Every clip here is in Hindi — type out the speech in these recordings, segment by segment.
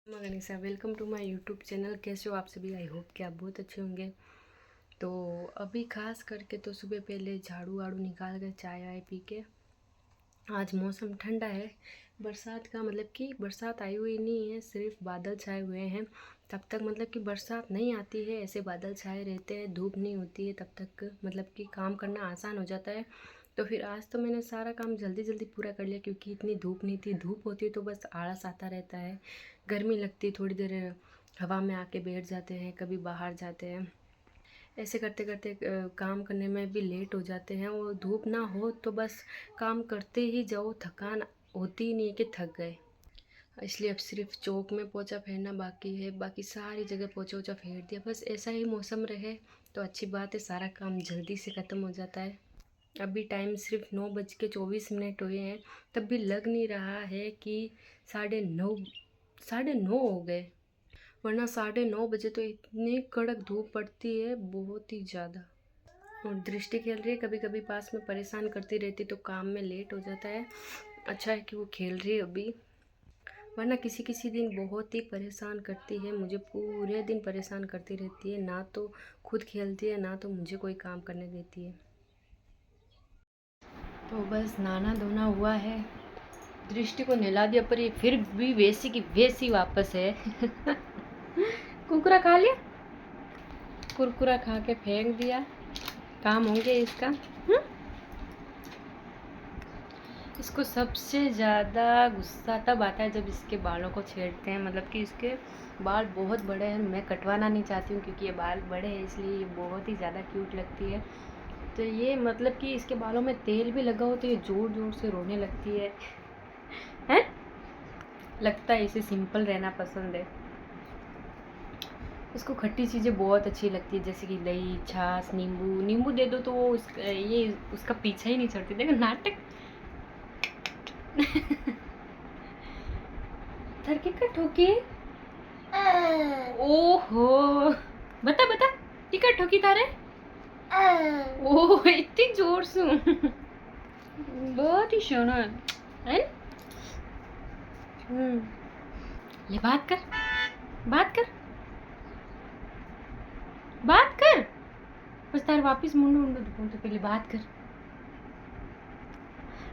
Manisha, welcome to my YouTube channel. कैसे हो आप सभी? आई होप कि आप बहुत अच्छे होंगे। तो अभी खास करके तो सुबह पहले झाड़ू वाड़ू निकाल कर चाय वाय पी के, आज मौसम ठंडा है। बरसात का मतलब कि बरसात आई हुई नहीं है, सिर्फ बादल छाए हुए हैं। तब तक मतलब कि बरसात नहीं आती है, ऐसे बादल छाए रहते हैं, धूप नहीं होती है, तब तक मतलब कि काम करना आसान हो जाता है। तो फिर आज तो मैंने सारा काम जल्दी जल्दी पूरा कर लिया, क्योंकि इतनी धूप नहीं थी। धूप होती तो बस आलस आता रहता है, गर्मी लगती, थोड़ी देर हवा में आके बैठ जाते हैं, कभी बाहर जाते हैं। ऐसे करते करते काम करने में भी लेट हो जाते हैं, और धूप ना हो तो बस काम करते ही जाओ, थकान होती ही नहीं है कि थक गए। इसलिए अब सिर्फ चौक में पोछा फेरना बाकी है, बाकी सारी जगह पोछा वोछा फेर दिया। बस ऐसा ही मौसम रहे तो अच्छी बात है, सारा काम जल्दी से ख़त्म हो जाता है। अभी टाइम सिर्फ 9:24 हुए हैं, तब भी लग नहीं रहा है कि 9:30 हो गए। वरना 9:30 तो इतनी कड़क धूप पड़ती है, बहुत ही ज़्यादा। और दृष्टि खेल रही है, कभी कभी पास में परेशान करती रहती, तो काम में लेट हो जाता है। अच्छा है कि वो खेल रही है अभी, वरना किसी किसी दिन बहुत ही परेशान करती है। मुझे पूरे दिन परेशान करती रहती है, ना तो खुद खेलती है, ना तो मुझे कोई काम करने देती है। तो बस नहाना धोना हुआ है, दृष्टि को नहला दिया, पर ये फिर भी वैसी की वैसी वापस है। कुरकुरा खा लिया, कुरकुरा खा के फेंक दिया। काम होंगे इसका। इसको सबसे ज़्यादा गुस्सा तब आता है जब इसके बालों को छेड़ते हैं। मतलब कि इसके बाल बहुत बड़े हैं, मैं कटवाना नहीं चाहती हूँ क्योंकि ये बाल बड़े हैं, इसलिए ये बहुत ही ज़्यादा क्यूट लगती है। तो ये मतलब कि इसके बालों में तेल भी लगा हो तो ये ज़ोर ज़ोर से रोने लगती है। हैं? लगता है इसे सिंपल रहना पसंद है। इसको खट्टी चीज़ें बहुत अच्छी लगती है, जैसे कि दही, छाछ, नींबू। नींबू दे दो तो वो ये उसका पीछा ही नहीं छोड़ती। देखो नाटक। थरकी का ठोकी। ओहो, बता बता, टिकट ठोकी तारे। ओह, इतनी जोर से। बहुत ही शोना है। ले बात कर, बात कर, बात कर। बस तार वापिस मुंडू मुंडू दुखूं तो पहले बात कर।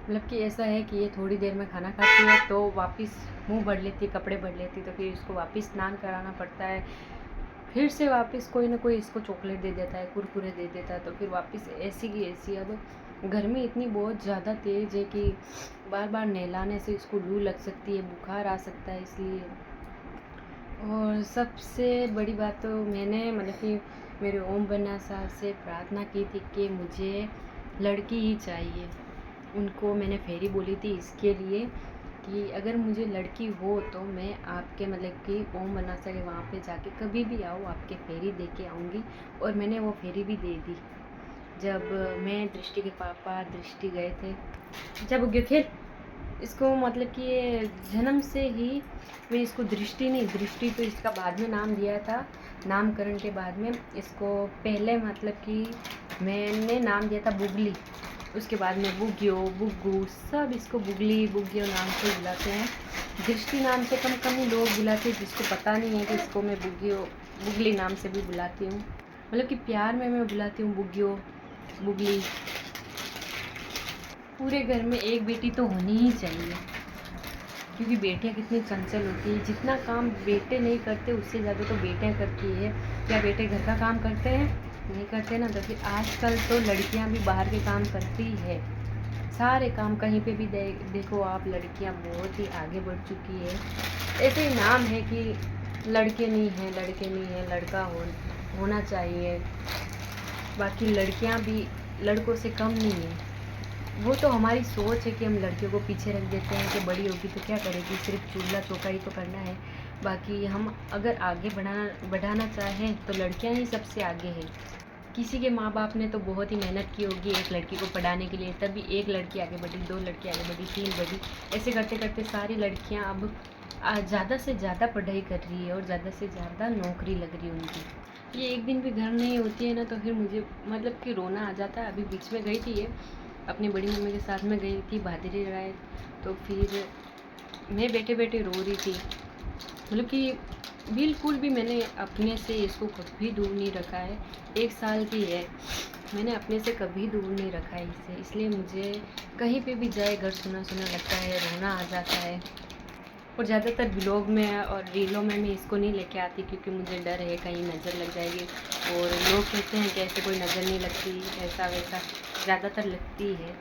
मतलब कि ऐसा है कि ये थोड़ी देर में खाना खाती है तो वापस मुंह भर लेती है, कपड़े भर लेती है, तो फिर इसको वापस स्नान कराना पड़ता है। फिर से वापस कोई ना कोई इसको चॉकलेट दे देता है, कुरकुरे दे देता है, तो फिर वापस ऐसी की ऐसी। अब गर्मी इतनी बहुत ज़्यादा तेज़ है कि बार बार नहलाने से इसको लू लग सकती है, बुखार आ सकता है, इसलिए। और सबसे बड़ी बात तो मैंने मतलब कि मेरे ओम बन्ना साहब से प्रार्थना की थी कि मुझे लड़की ही चाहिए। उनको मैंने फेरी बोली थी इसके लिए कि अगर मुझे लड़की हो तो मैं आपके मतलब कि ओम बनासा के वहाँ पे जाके कभी भी आओ, आपके फेरी दे के आऊँगी। और मैंने वो फेरी भी दे दी जब मैं दृष्टि के पापा दृष्टि गए थे। जब खेल इसको मतलब कि ये जन्म से ही मैं इसको दृष्टि नहीं, दृष्टि तो इसका बाद में नाम दिया था, नामकरण के बाद में। इसको पहले मतलब कि मैंने नाम दिया था बुगली, उसके बाद में बुग्यो, बुग्गू, सब इसको बुगली बुग्यो नाम से बुलाते हैं। दृष्टि नाम से कम ही लोग बुलाते हैं, जिसको पता नहीं है कि इसको मैं बुग्यो बुगली नाम से भी बुलाती हूँ। मतलब कि प्यार में मैं बुलाती हूँ बुग्यो, बुगली। पूरे घर में एक बेटी तो होनी ही चाहिए, क्योंकि बेटियां कितनी चंचल होती है। जितना काम बेटे नहीं करते उससे ज़्यादा तो बेटियां करती है। क्या बेटे घर का काम करते हैं? नहीं करते ना। तो फिर आजकल तो लड़कियां भी बाहर के काम करती है, सारे काम। कहीं पे भी देखो आप, लड़कियां बहुत ही आगे बढ़ चुकी है। ऐसे ही नाम है कि लड़के नहीं हैं, लड़के नहीं हैं, लड़का होना चाहिए। बाकी लड़कियां भी लड़कों से कम नहीं है। वो तो हमारी सोच है कि हम लड़कियों को पीछे रख देते हैं कि बड़ी होगी तो क्या करेगी, सिर्फ चूल्हा चौका ही तो करना है। बाकी हम अगर आगे बढ़ाना चाहें तो लड़कियां ही सबसे आगे हैं। किसी के माँ बाप ने तो बहुत ही मेहनत की होगी एक लड़की को पढ़ाने के लिए, तभी एक लड़की आगे बढ़ी, दो लड़की आगे बढ़ी, तीन बढ़ी। ऐसे करते करते सारी लड़कियां अब ज़्यादा से ज़्यादा पढ़ाई कर रही है और ज़्यादा से ज़्यादा नौकरी लग रही है उनकी। ये एक दिन भी घर नहीं होती है ना, तो फिर मुझे मतलब कि रोना आ जाता है। अभी बीच में गई थी ये अपनी बड़ी मम्मी के साथ में गई थी भादरी राय, तो फिर मैं बैठे बैठे रो रही थी। मतलब कि बिल्कुल भी मैंने अपने से इसको कभी दूर नहीं रखा है। 1 साल की है, मैंने अपने से कभी दूर नहीं रखा है इसे, इसलिए मुझे कहीं पे भी जाए घर सुना-सुना लगता है, रोना आ जाता है। और ज़्यादातर ब्लॉग में और रीलों में मैं इसको नहीं लेके आती क्योंकि मुझे डर है कहीं नज़र लग जाएगी, और लोग कहते हैं कि ऐसे कोई नज़र नहीं लगती, ऐसा-वैसा ज़्यादातर लगती है।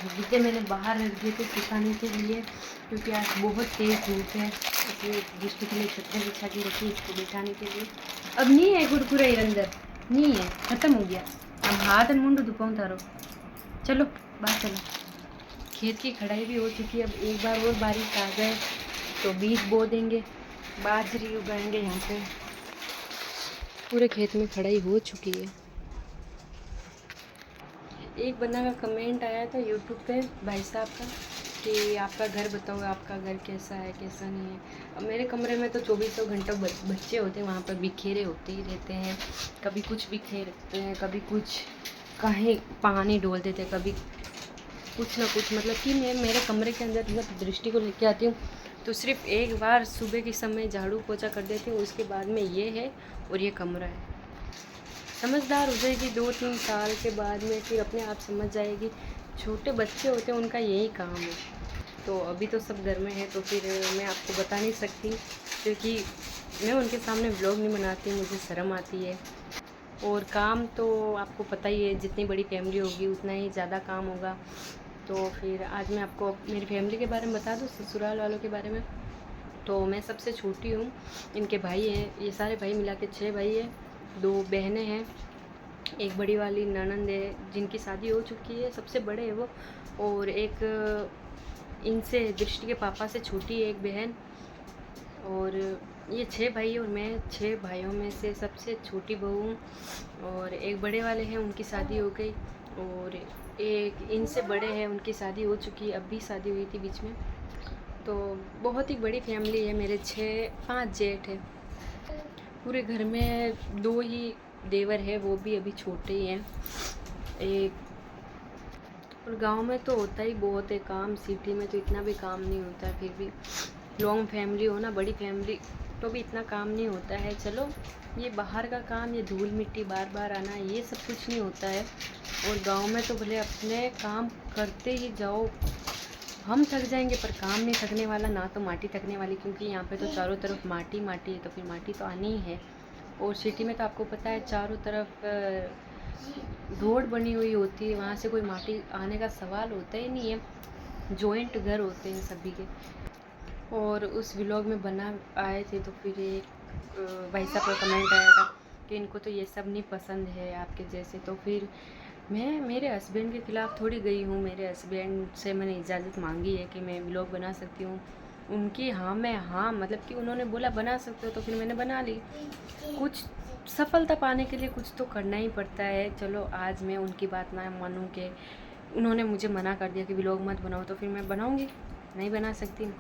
जूते मैंने बाहर रख दिए थे सुखाने के लिए क्योंकि आज बहुत तेज़ धूप है, इसलिए दृष्टि के लिए चद्दर बिछा के रखी इसको बिठाने के लिए। अब नहीं है कुरकुरे अंदर, नहीं है, ख़त्म हो गया। अब हाथ और मुंड धुपाऊँ तारो, चलो बाहर चलो। खेत की खड़ाई भी हो चुकी है, अब एक बार और बारिश आ जाए तो बीज बो देंगे, बाजरी उगाएंगे। यहाँ पे पूरे खेत में खड़ाई हो चुकी है। एक बंदा का कमेंट आया था यूट्यूब पे भाई साहब का कि आपका घर बताओ, आपका घर कैसा है कैसा नहीं है। अब मेरे कमरे में तो 24 घंटों बच्चे होते हैं, वहाँ पर बिखेरे होते ही रहते हैं। कभी कुछ बिखेरते हैं, कभी कुछ कहीं पानी डोल देते हैं, कभी कुछ ना कुछ। मतलब कि मैं मेरे कमरे के अंदर जब दृष्टि को लेके आती हूँ तो सिर्फ एक बार सुबह के समय झाड़ू पोछा कर देती हूँ, उसके बाद में ये है और ये कमरा है। समझदार हो जाएगी 2-3 साल के बाद में, फिर अपने आप समझ जाएगी। छोटे बच्चे होते हैं उनका यही काम है। तो अभी तो सब घर में है तो फिर मैं आपको बता नहीं सकती क्योंकि मैं उनके सामने व्लॉग नहीं बनाती, मुझे शर्म आती है। और काम तो आपको पता ही है, जितनी बड़ी फैमिली होगी उतना ही ज़्यादा काम होगा। तो फिर आज मैं आपको मेरी फैमिली के बारे में बता दूँ, ससुराल वालों के बारे में। तो मैं सबसे छोटी हूँ, इनके भाई हैं, ये सारे भाई मिला के 6 भाई हैं, 2 बहनें हैं, एक बड़ी वाली ननंद है जिनकी शादी हो चुकी है, सबसे बड़े है वो, और एक इनसे दृष्टि के पापा से छोटी है एक बहन। और ये 6 भाई और मैं 6 भाइयों में से सबसे छोटी बहू हूँ। और एक बड़े वाले हैं उनकी शादी हो गई, और एक इनसे बड़े हैं उनकी शादी हो चुकी है, अभी शादी हुई थी बीच में। तो बहुत ही बड़ी फैमिली है, मेरे 5 जेठ है। पूरे घर में 2 ही देवर है, वो भी अभी छोटे ही हैं। एक और गांव में तो होता ही बहुत है काम, सिटी में तो इतना भी काम नहीं होता है। फिर भी लॉन्ग फैमिली हो ना, बड़ी फैमिली, तो भी इतना काम नहीं होता है। चलो ये बाहर का काम, ये धूल मिट्टी बार बार आना, ये सब कुछ नहीं होता है। और गांव में तो भले अपने काम करते ही जाओ, हम थक जाएंगे पर काम नहीं थकने वाला, ना तो माटी थकने वाली, क्योंकि यहाँ पे तो चारों तरफ माटी माटी है, तो फिर माटी तो आनी ही है। और सिटी में तो आपको पता है चारों तरफ रोड बनी हुई होती है, वहाँ से कोई माटी आने का सवाल होता ही नहीं है। जॉइंट घर होते हैं सभी के। और उस व्लॉग में बना आए थे तो फिर एक भाई साहब का कमेंट आया था कि इनको तो ये सब नहीं पसंद है आपके जैसे। तो फिर मैं मेरे हस्बैंड के ख़िलाफ़ थोड़ी गई हूँ, मेरे हस्बैंड से मैंने इजाज़त मांगी है कि मैं व्लॉग बना सकती हूँ। उनकी हाँ में हाँ, मतलब कि उन्होंने बोला बना सकते हो तो फिर मैंने बना ली। कुछ सफलता पाने के लिए कुछ तो करना ही पड़ता है। चलो आज मैं उनकी बात ना मानूँ कि उन्होंने मुझे मना कर दिया कि व्लॉग मत बनाओ, तो फिर मैं बनाऊँगी, नहीं बना सकती।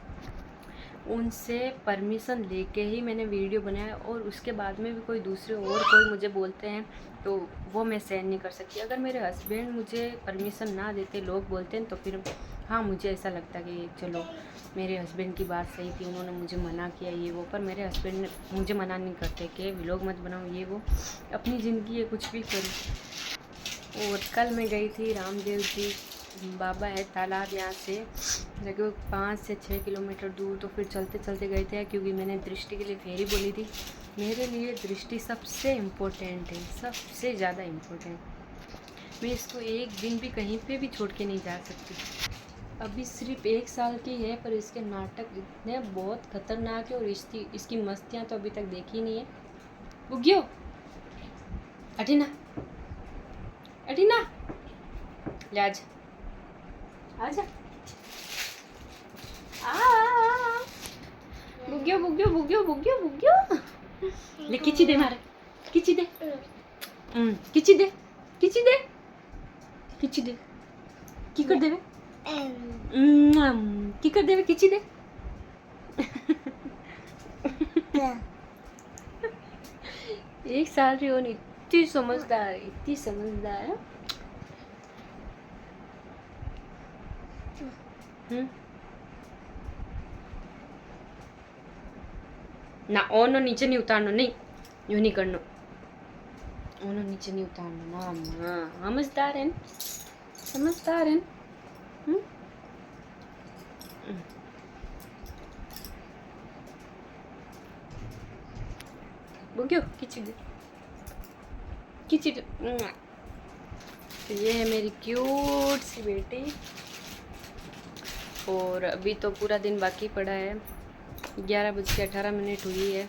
उनसे परमिशन लेके ही मैंने वीडियो बनाया, और उसके बाद में भी कोई दूसरे और कोई मुझे बोलते हैं तो वो मैं सहन नहीं कर सकती। अगर मेरे हस्बैंड मुझे परमिशन ना देते, लोग बोलते हैं, तो फिर हाँ मुझे ऐसा लगता कि चलो मेरे हस्बैंड की बात सही थी, उन्होंने मुझे मना किया ये वो। पर मेरे हस्बैंड मुझे मना नहीं करते कि व्लॉग मत बनाओ ये वो, अपनी ज़िंदगी है कुछ भी करो। और कल मैं गई थी रामदेव जी बाबा है तालाब यहाँ से लगभग 5 से 6 किलोमीटर दूर, तो फिर चलते चलते गए थे क्योंकि मैंने दृष्टि के लिए फेरी बोली थी। मेरे लिए दृष्टि सबसे इम्पोर्टेंट है, सबसे ज़्यादा इम्पोर्टेंट। मैं इसको एक दिन भी कहीं पे भी छोड़ के नहीं जा सकती। अभी सिर्फ 1 साल की है पर इसके नाटक इतने बहुत खतरनाक है, और इसकी मस्तियाँ तो अभी तक देखी नहीं है। बुग्गियो अटीना अटीना ले आजा बुग्गियो बुग्गियो बुग्गियो बुग्गियो बुग्गियो ले किची दे, मारे किची दे, किची दे किची दे किची दे की कर देवे की कर देवे किची दे। एक साल की होनी, इतनी समझदार, इतनी समझदार है। ना ओनो नीचे नहीं उतारना, नहीं यूँ नहीं करना, ओनो नीचे नहीं उतारना ना। हाँ समझदार है, समझदार है। बुग्यो खिचड़ी खिचड़ी। तो ये है मेरी क्यूट सी बेटी। और अभी तो पूरा दिन बाकी पड़ा है, 11:18 हुई है।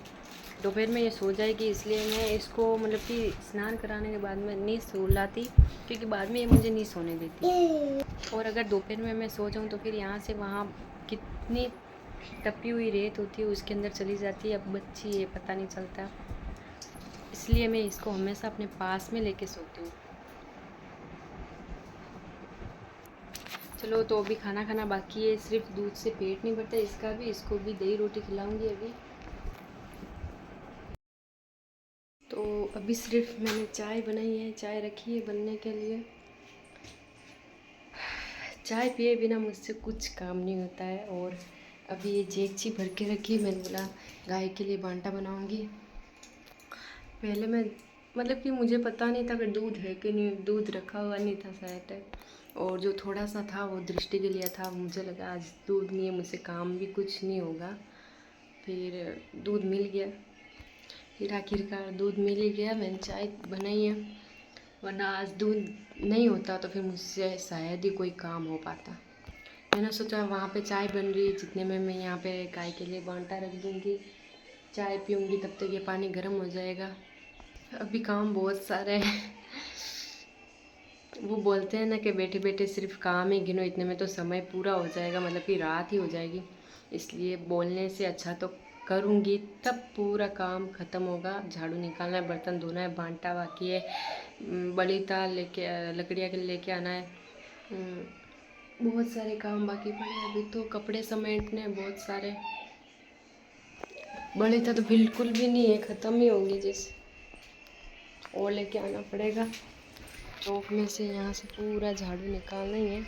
दोपहर में ये सो जाएगी, इसलिए मैं इसको मतलब कि स्नान कराने के बाद में नहीं सुलाती, क्योंकि बाद में ये मुझे नहीं सोने देती। और अगर दोपहर में मैं सो जाऊँ तो फिर यहाँ से वहाँ कितनी टपी हुई रेत होती है उसके अंदर चली जाती है। अब बच्ची है, पता नहीं चलता, इसलिए मैं इसको हमेशा अपने पास में लेके सोती हूँ। चलो, तो अभी खाना खाना बाकी है, सिर्फ दूध से पेट नहीं भरता इसका भी, इसको भी दही रोटी खिलाऊंगी अभी। तो अभी सिर्फ मैंने चाय बनाई है, चाय रखी है बनने के लिए। चाय पिए बिना मुझसे कुछ काम नहीं होता है। और अभी ये जेगची भर के रखी है, मैंने बोला गाय के लिए बांटा बनाऊंगी। पहले मैं मतलब कि मुझे पता नहीं था कि दूध है कि नहीं, दूध रखा हुआ नहीं था शायद, और जो थोड़ा सा था वो दृष्टि के लिए था। मुझे लगा आज दूध नहीं है, मुझसे काम भी कुछ नहीं होगा। फिर दूध मिल गया, फिर आखिरकार दूध मिल ही गया, मैंने चाय बनाई है। वरना आज दूध नहीं होता तो फिर मुझसे शायद ही कोई काम हो पाता। मैंने सोचा वहाँ पे चाय बन रही है, जितने में मैं यहाँ पे गाय के लिए बांटा रख दूँगी, चाय पीऊँगी, तब तक ये पानी गर्म हो जाएगा। अभी काम बहुत सारे हैं। वो बोलते हैं ना कि बैठे बैठे सिर्फ काम ही गिनो, इतने में तो समय पूरा हो जाएगा, मतलब कि रात ही हो जाएगी। इसलिए बोलने से अच्छा तो करूँगी, तब पूरा काम ख़त्म होगा। झाड़ू निकालना है, बर्तन धोना है, बांटा बाकी है, बड़ी तार लेके लकड़ियाँ के लेके आना है, बहुत सारे काम बाकी पड़े हैं। अभी तो कपड़े समेटने हैं बहुत सारे। बड़ी था तो बिल्कुल भी नहीं है, ख़त्म ही होंगी जैसे, और लेके आना पड़ेगा। चौक में से यहाँ से पूरा झाड़ू निकालना ही है।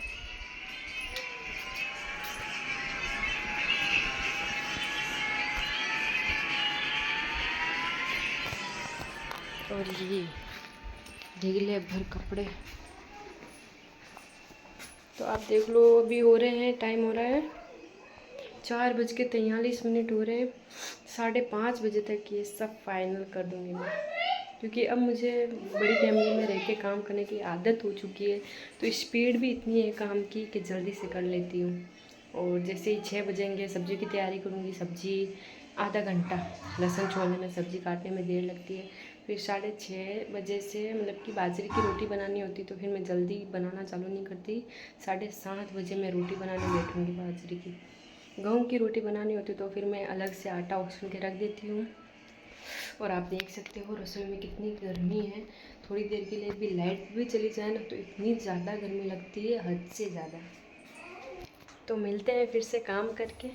और ये ढीले भर कपड़े, तो आप देख लो, अभी हो रहे हैं, टाइम हो रहा है 4:43 हो रहे हैं। 5:30 बजे तक ये सब फाइनल कर दूँगी मैं, क्योंकि अब मुझे बड़ी फैमिली में रह के काम करने की आदत हो चुकी है, तो स्पीड भी इतनी है काम की कि जल्दी से कर लेती हूँ। और जैसे ही 6 बजेंगे सब्ज़ी की तैयारी करूँगी। सब्ज़ी आधा घंटा, लहसुन छोलने में, सब्ज़ी काटने में देर लगती है। फिर 6:30 बजे से मतलब कि बाजरे की रोटी बनानी होती, तो फिर मैं जल्दी बनाना चालू नहीं करती। 7:30 बजे मैं रोटी बनाने बैठूँगी बाजरे की। गेहूँ की रोटी बनानी होती तो फिर मैं अलग से आटा उछल के रख देती हूँ। और आप देख सकते हो रसोई में कितनी गर्मी है। थोड़ी देर के लिए भी लाइट भी चली जाए ना तो इतनी ज़्यादा गर्मी लगती है, हद से ज़्यादा। तो मिलते हैं फिर से काम करके।